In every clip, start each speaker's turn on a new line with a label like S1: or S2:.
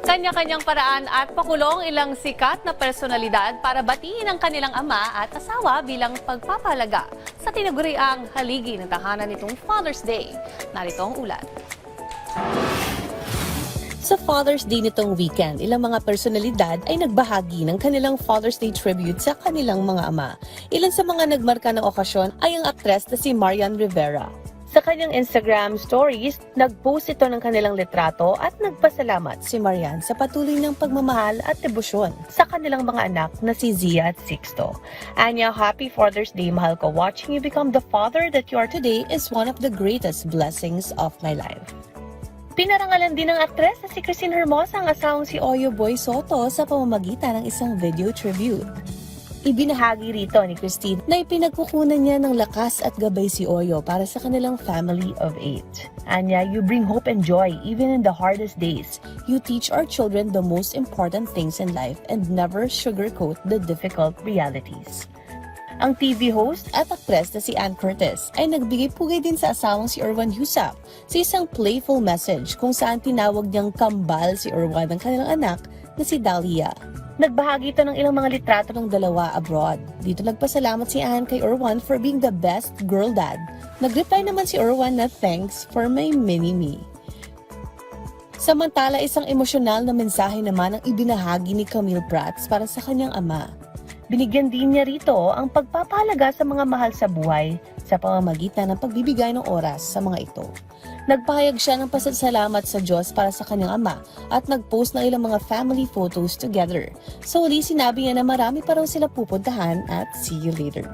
S1: Kanya-kanyang paraan at pakulong ilang sikat na personalidad para batiin ang kanilang ama at asawa bilang pagpapahalaga sa tinaguriang haligi ng tahanan nitong Father's Day. Narito ang ulat.
S2: Sa Father's Day nitong weekend, ilang mga personalidad ay nagbahagi ng kanilang Father's Day tribute sa kanilang mga ama. Ilan sa mga nagmarka ng okasyon ay ang aktres na si Marian Rivera. Sa kanyang Instagram stories, nag-post ito ng kanilang litrato at nagpasalamat si Marian sa patuloy ng pagmamahal at debosyon sa kanilang mga anak na si Zia at Sixto. Anya, happy Father's Day, mahal ko. Watching you become the father that you are today is one of the greatest blessings of my life. Pinarangalan din ng aktres na si Christine Hermosa ang asawang si Oyo Boy Soto sa pamamagitan ng isang video tribute. Ibinahagi rito ni Christine na ipinagkukunan niya ng lakas at gabay si Oyo para sa kanilang family of 8. Anya, you bring hope and joy even in the hardest days. You teach our children the most important things in life and never sugarcoat the difficult realities. Ang TV host at aktres na si Ann Curtis ay nagbigay-pugay din sa asawang si Erwan Heussaff sa isang playful message kung saan tinawag niyang kambal si Erwan ng kanilang anak na si Dahlia. Nagbahagi ito ng ilang mga litrato ng dalawa abroad. Dito nagpasalamat si Ann kay Erwan for being the best girl dad. Nagreply naman si Erwan na thanks for my mini-me. Samantala, isang emosyonal na mensahe naman ang ibinahagi ni Camille Prats para sa kanyang ama. Binigyan din niya rito ang pagpapahalaga sa mga mahal sa buhay sa pamamagitan ng pagbibigay ng oras sa mga ito. Nagpahayag siya ng pasasalamat sa Diyos para sa kanyang ama at nagpost ng ilang mga family photos together. So uli sinabi niya na marami pa raw sila pupuntahan at see you later.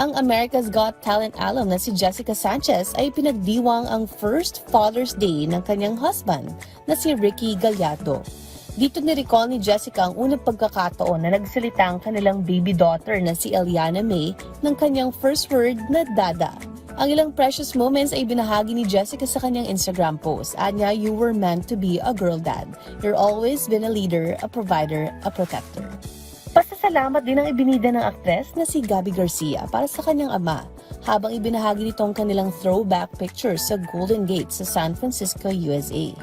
S2: Ang America's Got Talent alum na si Jessica Sanchez ay pinagdiwang ang first Father's Day ng kanyang husband na si Ricky Gallardo. Dito ni-recall ni Jessica ang unang pagkakataon na nagsalita ang kanilang baby daughter na si Eliana May ng kanyang first word na Dada. Ang ilang precious moments ay binahagi ni Jessica sa kanyang Instagram post. Anya, you were meant to be a girl dad. You're always been a leader, a provider, a protector. Pasasalamat din ang ibinida ng aktres na si Gabby Garcia para sa kanyang ama habang ibinahagi nito ang kanilang throwback pictures sa Golden Gate sa San Francisco, USA.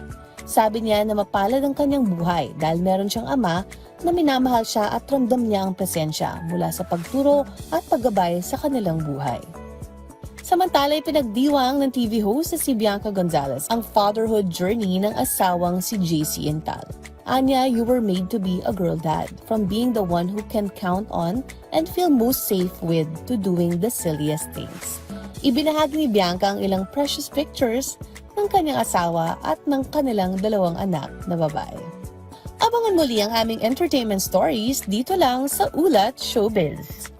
S2: Sabi niya na mapalad ang kanyang buhay dahil meron siyang ama na minamahal siya at ramdam niya ang presensya mula sa pagturo at paggabay sa kanilang buhay. Samantala, pinagdiwang ng TV host na si Bianca Gonzalez ang fatherhood journey ng asawang si JC Intal. Anya, you were made to be a girl dad, from being the one who can count on and feel most safe with to doing the silliest things. Ibinahagi ni Bianca ang ilang precious pictures ng kanyang asawa at ng kanilang dalawang anak na babae. Abangan muli ang aming entertainment stories dito lang sa Ulat Showbiz.